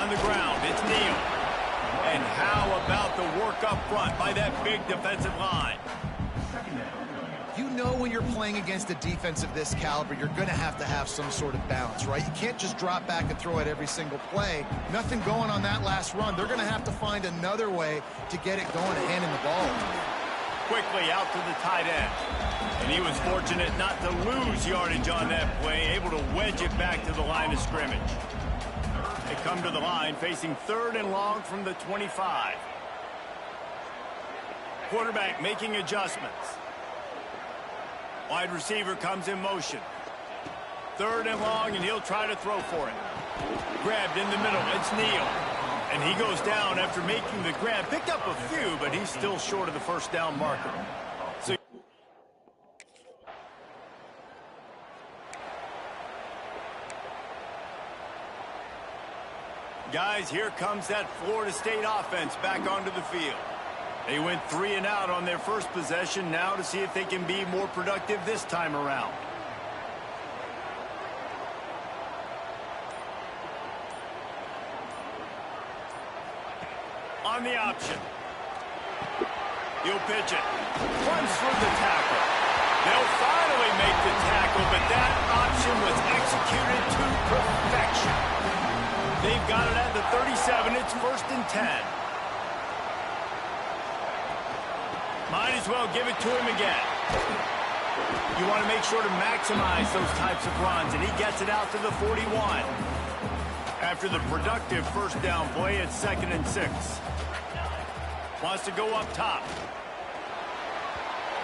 On the ground, it's Neal. And how about the work up front by that big defensive line? You know when you're playing against a defense of this caliber, you're going to have some sort of balance, right? You can't just drop back and throw it every single play. Nothing going on that last run. They're going to have to find another way to get it going and handing the ball. Quickly out to the tight end. And he was fortunate not to lose yardage on that play, able to wedge it back to the line of scrimmage. They come to the line facing 3rd and long from the 25. Quarterback making adjustments. Wide receiver comes in motion. 3rd and long, and he'll try to throw for it. Grabbed in the middle. It's Neal. And he goes down after making the grab. Picked up a few, but he's still short of the first down marker. So guys, here comes that Florida State offense back onto the field. They went 3 and out on their first possession, now to see if they can be more productive this time around. On the option. He'll pitch it. Runs through the tackle. They'll finally make the tackle, but that option was executed to perfection. They've got it at the 37. It's 1st and 10. Might as well give it to him again. You want to make sure to maximize those types of runs, and he gets it out to the 41. After the productive first down play, it's 2nd and 6. Wants to go up top.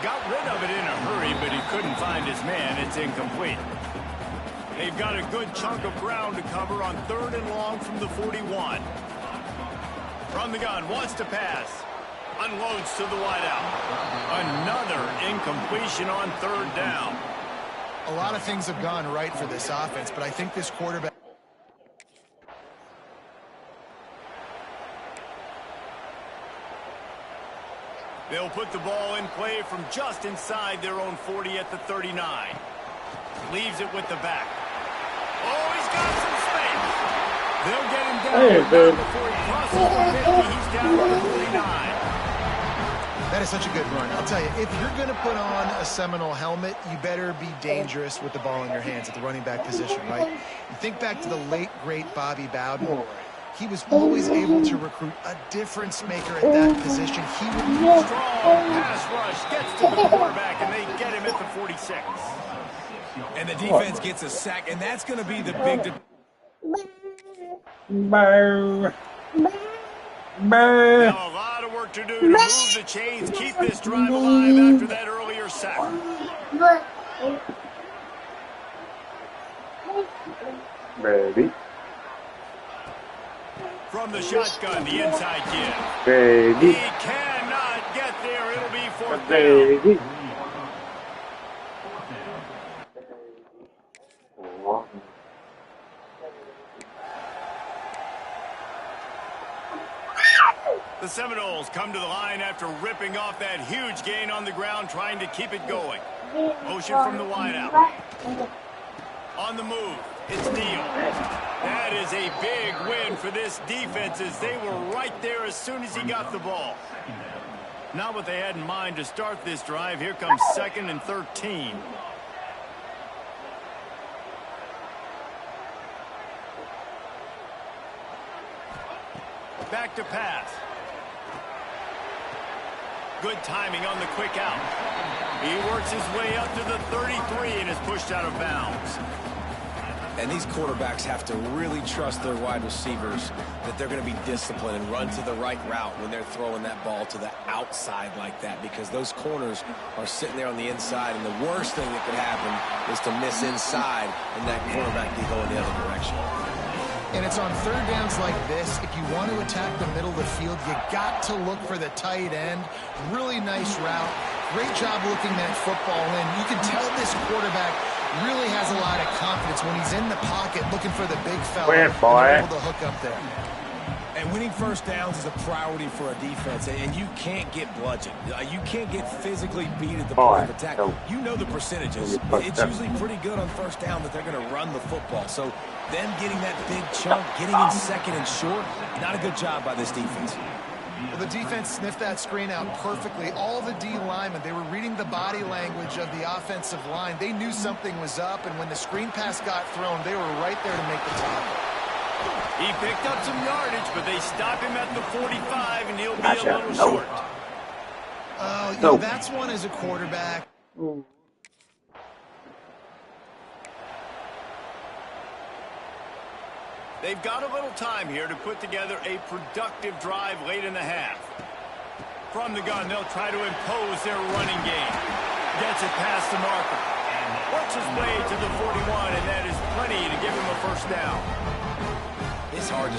Got rid of it in a hurry, but he couldn't find his man. It's incomplete. They've got a good chunk of ground to cover on 3rd and long from the 41. From the gun, wants to pass. Unloads to the wideout. Another incompletion on 3rd down. A lot of things have gone right for this offense, but I think this quarterback... They'll put the ball in play from just inside their own 40 at the 39. Leaves it with the back. Oh, he's got some space. They'll get him down before he crosses the 50. He's down to the 49. That is such a good run. I'll tell you, if you're going to put on a Seminole helmet, you better be dangerous with the ball in your hands at the running back position, right? You think back to the late, great Bobby Bowden. He was always able to recruit a difference maker at that position. He would strong pass rush, gets to the quarterback, and they get him at the 46. And the defense gets a sack, and that's going to be the big... Now a lot of work to do to move the chains, keep this drive alive after that earlier sack. Ready. From the shotgun, the inside give. Ready. He cannot get there. It'll be 4th down. Ready. The Seminoles come to the line after ripping off that huge gain on the ground, trying to keep it going. Motion from the wideout. On the move, it's Neal. That is a big win for this defense, as they were right there as soon as he got the ball. Not what they had in mind to start this drive. Here comes 2nd and 13. Back to pass. Good timing on the quick out. He works his way up to the 33 and is pushed out of bounds. And these quarterbacks have to really trust their wide receivers that they're going to be disciplined and run to the right route when they're throwing that ball to the outside like that, because those corners are sitting there on the inside, and the worst thing that could happen is to miss inside and that quarterback can go in the other direction. And it's on 3rd downs like this, if you want to attack the middle of the field, you got to look for the tight end. Really nice route. Great job looking that football in. You can tell this quarterback really has a lot of confidence when he's in the pocket looking for the big fella. Win, boy. Able to hook up there. And And winning first downs is a priority for a defense, and you can't get bludgeoned. You can't get physically beat at the point of attack. You know the percentages. It's usually pretty good on first down that they're going to run the football. So them getting that big chunk, getting in second and short, not a good job by this defense. Well, the defense sniffed that screen out perfectly. All the D linemen, they were reading the body language of the offensive line. They knew something was up, and when the screen pass got thrown, they were right there to make the tackle. He picked up some yardage, but they stop him at the 45, and he'll be a little short. Oh, you know, that's one as a quarterback. They've got a little time here to put together a productive drive late in the half. From the gun, they'll try to impose their running game. Gets it past the marker. Works his way to the 41, and that is plenty to give him a first down. It's hard to...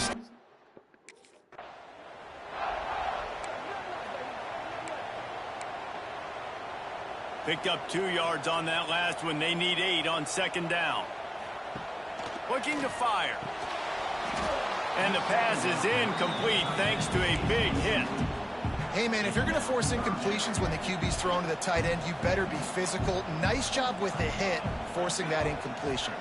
Picked up 2 yards on that last one. They need 8 on second down. Looking to fire. And the pass is incomplete thanks to a big hit. Hey, man, if you're going to force incompletions when the QB's thrown to the tight end, you better be physical. Nice job with the hit, forcing that incompletion.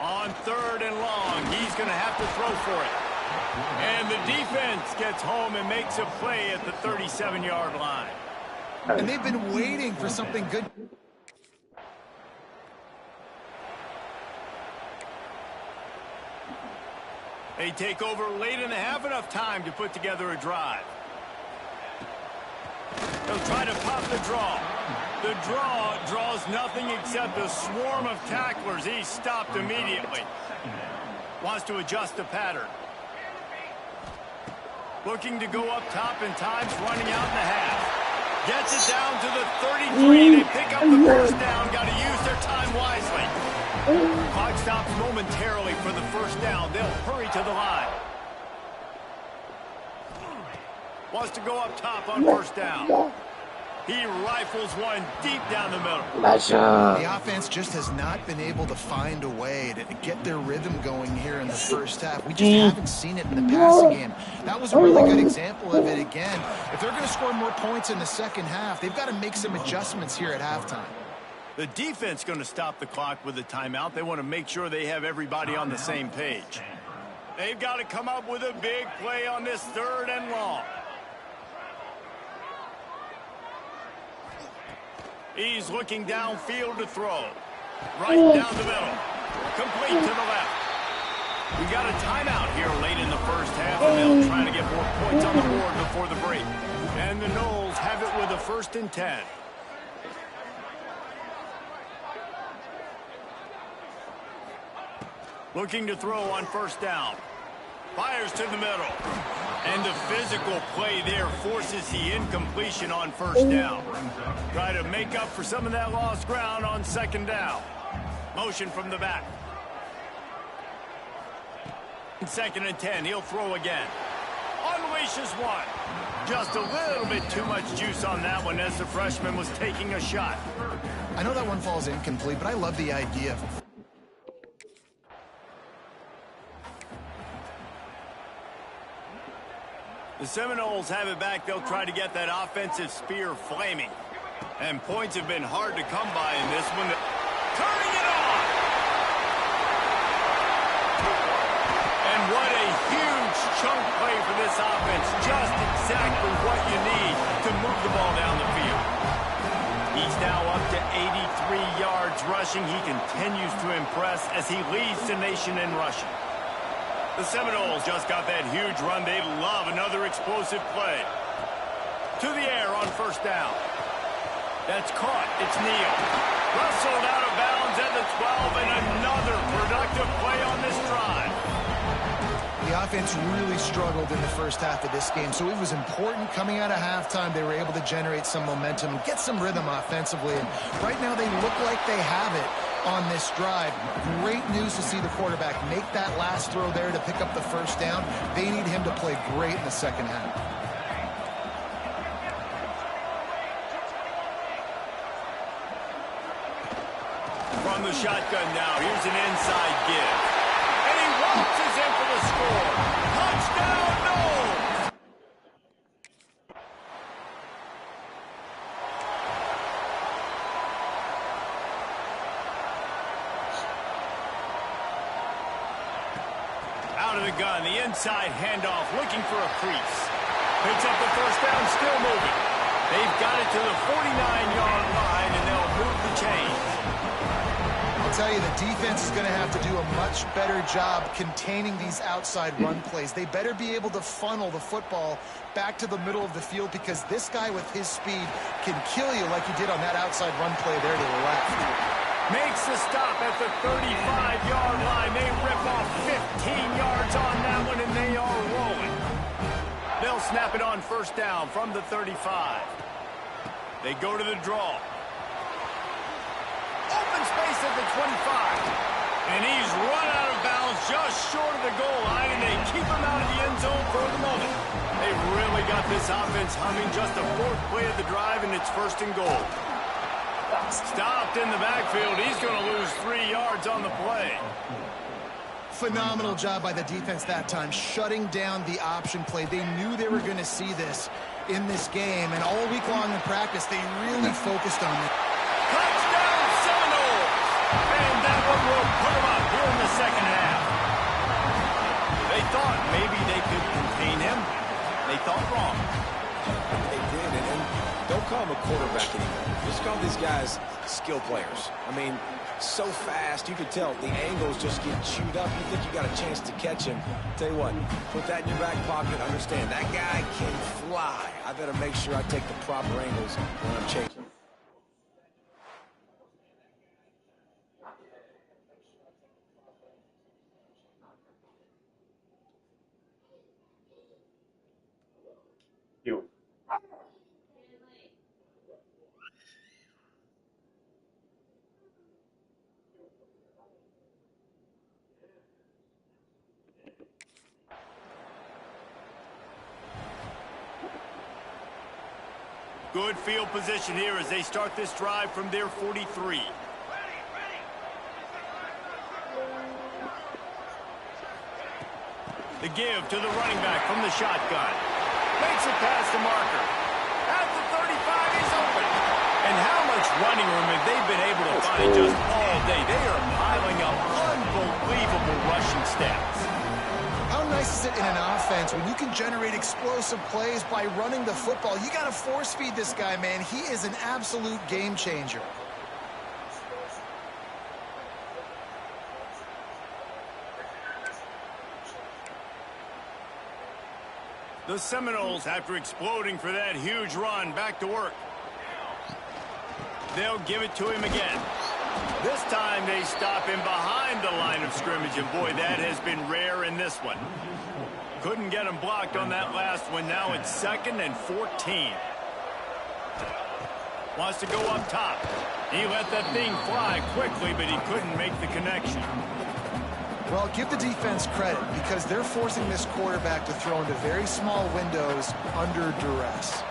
On 3rd and long, he's going to have to throw for it. And the defense gets home and makes a play at the 37-yard line. And they've been waiting for something good. They take over late in the half, enough time to put together a drive. They'll try to pop the draw. The draw draws nothing except a swarm of tacklers. He's stopped immediately. Wants to adjust the pattern. Looking to go up top, and time's running out in the half. Gets it down to the 33. They pick up the first down. Got to use their time wisely. Clock stops momentarily for the first down. They'll hurry to the line. Wants to go up top on first down. He rifles one deep down the middle. The offense just has not been able to find a way to get their rhythm going here in the first half. We just haven't seen it in the passing game. That was a really good example of it again. If they're going to score more points in the second half, they've got to make some adjustments here at halftime. The defense going to stop the clock with a timeout. They want to make sure they have everybody on the same page. They've got to come up with a big play on this 3rd and long. He's looking downfield to throw. Right down the middle. Complete to the left. We got a timeout here late in the first half, and they'll try to get more points on the board before the break. And the Noles have it with a 1st and 10. Looking to throw on first down. Fires to the middle. And the physical play there forces the incompletion on first down. Try to make up for some of that lost ground on second down. Motion from the back. 2nd and 10. He'll throw again. Unleashes one. Just a little bit too much juice on that one as the freshman was taking a shot. I know that one falls incomplete, but I love the idea of... The Seminoles have it back. They'll try to get that offensive spear flaming. And points have been hard to come by in this one. Turning it on! And what a huge chunk play for this offense. Just exactly what you need to move the ball down the field. He's now up to 83 yards rushing. He continues to impress as he leads the nation in rushing. The Seminoles just got that huge run. They love another explosive play. To the air on first down. That's caught. It's Neal. Rustled out of bounds at the 12, and another productive play on this drive. The offense really struggled in the first half of this game, so it was important coming out of halftime. They were able to generate some momentum and get some rhythm offensively. And right now they look like they have it on this drive. Great news to see the quarterback make that last throw there to pick up the first down. They need him to play great in the second half. From the shotgun now, here's an inside give. And he walks his out of the gun. The inside handoff, looking for a crease. Picks up the first down, still moving. They've got it to the 49-yard line, and they'll move the chains. I'll tell you, the defense is going to have to do a much better job containing these outside run plays. They better be able to funnel the football back to the middle of the field, because this guy with his speed can kill you like he did on that outside run play there to the left. Makes the stop at the 35-yard line. They rip off 15 yards on that one, and they are rolling. They'll snap it on first down from the 35. They go to the draw. Open space at the 25. And he's run out of bounds just short of the goal line, and they keep him out of the end zone for the moment. They've really got this offense humming. Just the fourth play of the drive, and it's first and goal. Stopped in the backfield. He's going to lose 3 yards on the play. Phenomenal job by the defense that time, shutting down the option play. They knew they were going to see this in this game, and all week long in practice, they really focused on it. Touchdown, Seminoles! And that one will put them up here in the second half. They thought maybe they could contain him. They thought wrong. They did, and don't call him a quarterback anymore. Just call these guys skill players. I mean, so fast, you could tell the angles just get chewed up. You think you got a chance to catch him. Tell you what, put that in your back pocket. Understand, that guy can fly. I better make sure I take the proper angles when I'm chasing. You. Good field position here as they start this drive from their 43. The give to the running back from the shotgun. Makes it past the marker. At the 35, he's open. And how much running room have they been able to find just all day? They are piling up unbelievable rushing stats. How nice is it in an offense when you can generate explosive plays by running the football? You got to force feed this guy, man. He is an absolute game changer. The Seminoles, after exploding for that huge run, back to work. They'll give it to him again. This time they stop him behind the line of scrimmage, and boy, that has been rare in this one. Couldn't get him blocked on that last one. Now it's 2nd and 14. Wants to go up top. He let that thing fly quickly, but he couldn't make the connection. Well, give the defense credit, because they're forcing this quarterback to throw into very small windows under duress.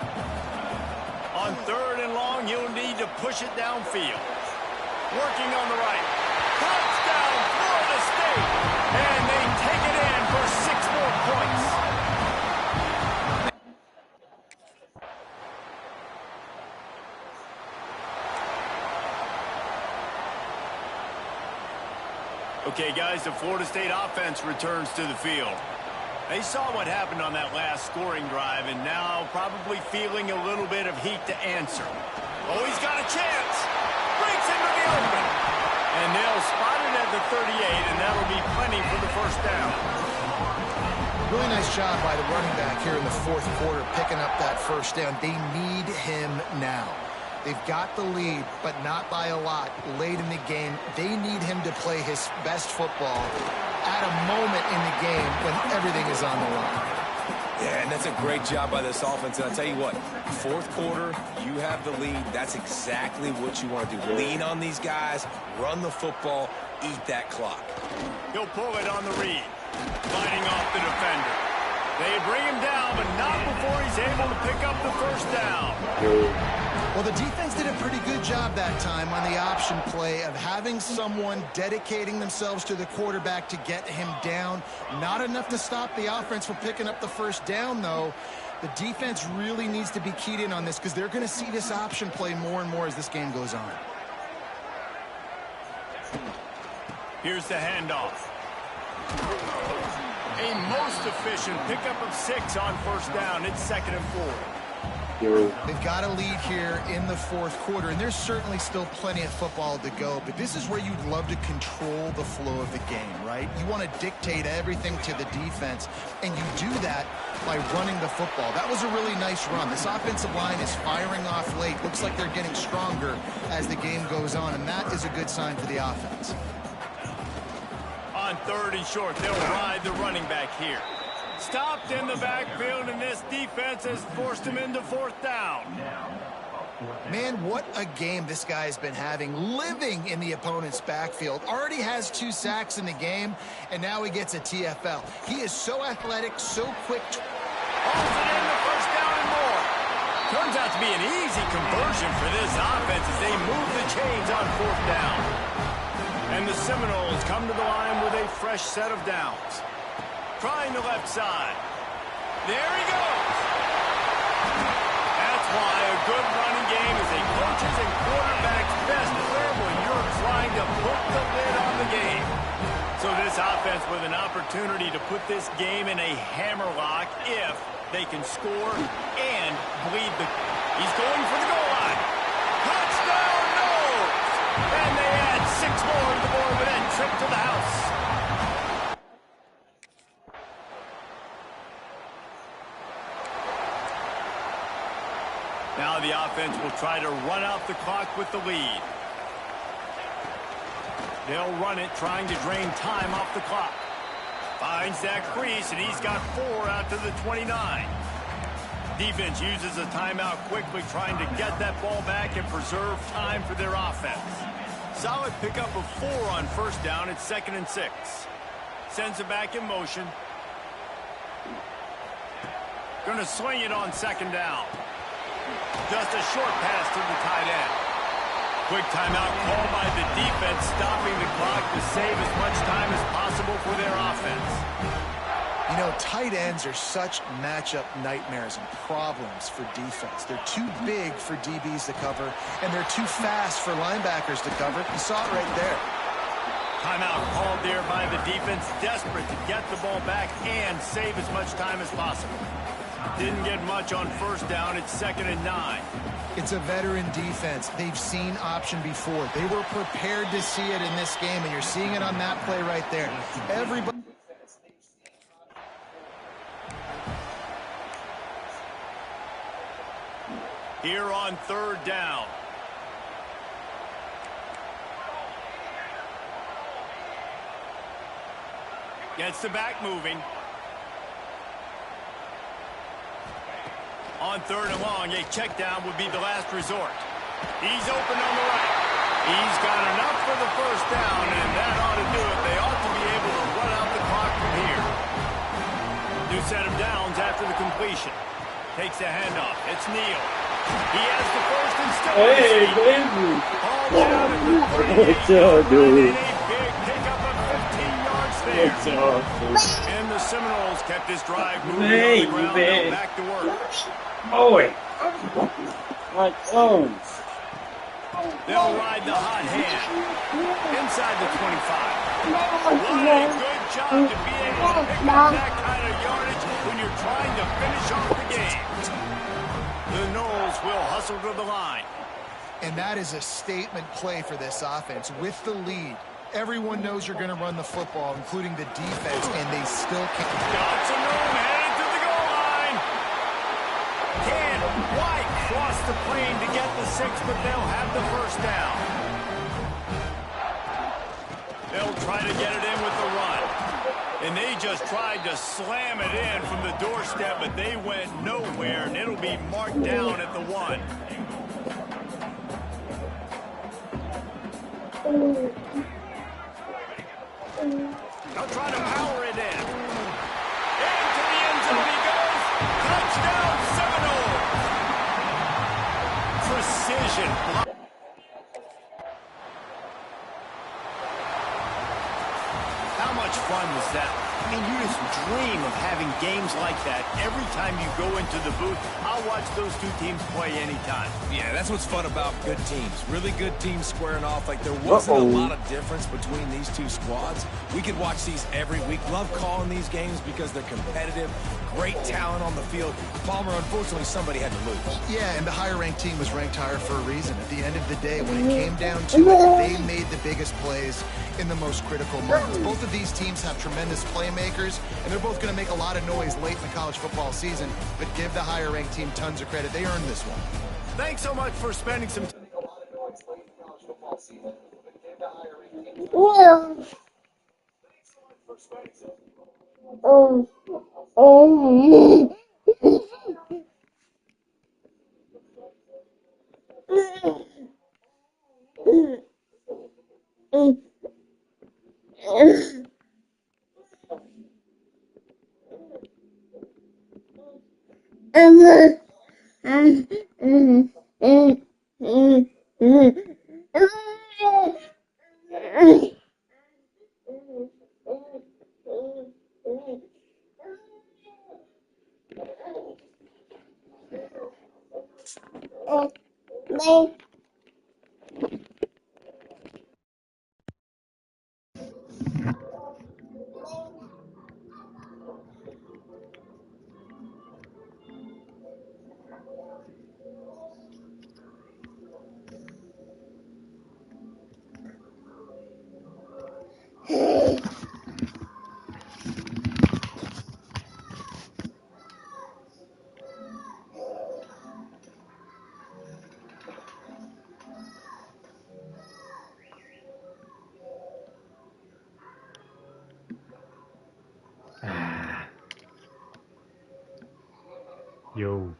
On 3rd and long, you'll need to push it downfield. Working on the right. Touchdown, Florida State! And they take it in for 6 more points. Okay, guys, the Florida State offense returns to the field. They saw what happened on that last scoring drive, and now probably feeling a little bit of heat to answer. Oh, he's got a chance. Breaks into the open. And they'll spot it at the 38, and that'll be plenty for the first down. Really nice job by the running back here in the 4th quarter, picking up that first down. They need him now. They've got the lead, but not by a lot late in the game. They need him to play his best football at a moment in the game when everything is on the line. Yeah, and that's a great job by this offense. And I'll tell you what, 4th quarter, you have the lead. That's exactly what you want to do. Lean on these guys, run the football, eat that clock. He'll pull it on the read, fighting off the defender. They bring him down, but not before he's able to pick up the first down. Well, the defense did a pretty good job that time on the option play of having someone dedicating themselves to the quarterback to get him down. Not enough to stop the offense from picking up the first down, though. The defense really needs to be keyed in on this, because they're going to see this option play more and more as this game goes on. Here's the handoff. A most efficient pickup of 6 on first down. It's 2nd and 4. They've got a lead here in the fourth quarter, and there's certainly still plenty of football to go, but this is where you'd love to control the flow of the game, right? You want to dictate everything to the defense, and you do that by running the football. That was a really nice run. This offensive line is firing off late. Looks like they're getting stronger as the game goes on, and that is a good sign for the offense. On 3rd and short, they'll ride the running back here. Stopped in the backfield, and this defense has forced him into 4th down. Man, what a game this guy has been having, living in the opponent's backfield. Already has 2 sacks in the game, and now he gets a TFL. He is so athletic, so quick. Hauls it in the 1st down and more. Turns out to be an easy conversion for this offense as they move the chains on 4th down. And the Seminoles come to the line with a fresh set of downs. Trying the left side. There he goes. That's why a good running game is a coach's and quarterback's best friend when you're trying to put the lid on the game. So this offense with an opportunity to put this game in a hammerlock if they can score and bleed the... He's going for the goal line. Touchdown, no! And they add 6 more to the board with that trip to the house. Now the offense will try to run out the clock with the lead. They'll run it, trying to drain time off the clock. Finds that crease, and he's got 4 out to the 29. Defense uses a timeout quickly, trying to get that ball back and preserve time for their offense. Solid pickup of 4 on first down. It's 2nd and 6. Sends it back in motion. Going to swing it on 2nd down. Just a short pass to the tight end. Quick timeout called by the defense, stopping the clock to save as much time as possible for their offense. You know, tight ends are such matchup nightmares and problems for defense. They're too big for DBs to cover, and they're too fast for linebackers to cover. You saw it right there. Timeout called there by the defense, desperate to get the ball back and save as much time as possible. Didn't get much on first down. It's 2nd and 9. It's a veteran defense. They've seen option before. They were prepared to see it in this game, and you're seeing it on that play right there. Everybody. Here on 3rd down. Gets the back moving. On 3rd and long, a check down would be the last resort. He's open on the right. He's got enough for the 1st down, and that ought to do it. They ought to be able to run out the clock from here. New set of downs after the completion. Takes the handoff. It's Neal. He has the 1st and still. Hey, baby. All down at the 38. What's up, dude? A big pickup of 15 yards there. What's up, And the Seminoles kept this drive moving on the ground. Now back to work. boy? My clones. They'll ride the hot hand. Inside the 25. What a good job to be able to pick up that kind of yardage when you're trying to finish off the game. The Noles will hustle to the line. And that is a statement play for this offense. With the lead, everyone knows you're going to run the football, including the defense, and they still can't. Johnson headed to the goal line. Can't quite cross the plane to get the 6, but they'll have the 1st down. They'll try to get it in with the run. And they just tried to slam it in from the doorstep, but they went nowhere, and it'll be marked down at the 1. They'll try to power it in. Into the end zone he goes. Touchdown, Seminoles. Precision. How much fun was that? I mean, you just dream of having games like that every time you go into the booth. I'll watch those two teams play anytime. Yeah, that's what's fun about good teams. Really good teams squaring off. Like, there wasn't a lot of difference between these two squads. We could watch these every week. Love calling these games because they're competitive. Great talent on the field. Palmer, unfortunately, somebody had to lose. Yeah, and the higher-ranked team was ranked higher for a reason. At the end of the day, when it came down to it, they made the biggest plays in the most critical moments. Both of these teams have tremendous playmakers, and they're both going to make a lot of noise late in the college football season, but give the higher-ranked team tons of credit. They earned this one. Thanks so much for spending some time. Yo.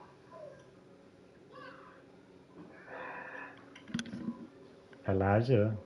Elijah.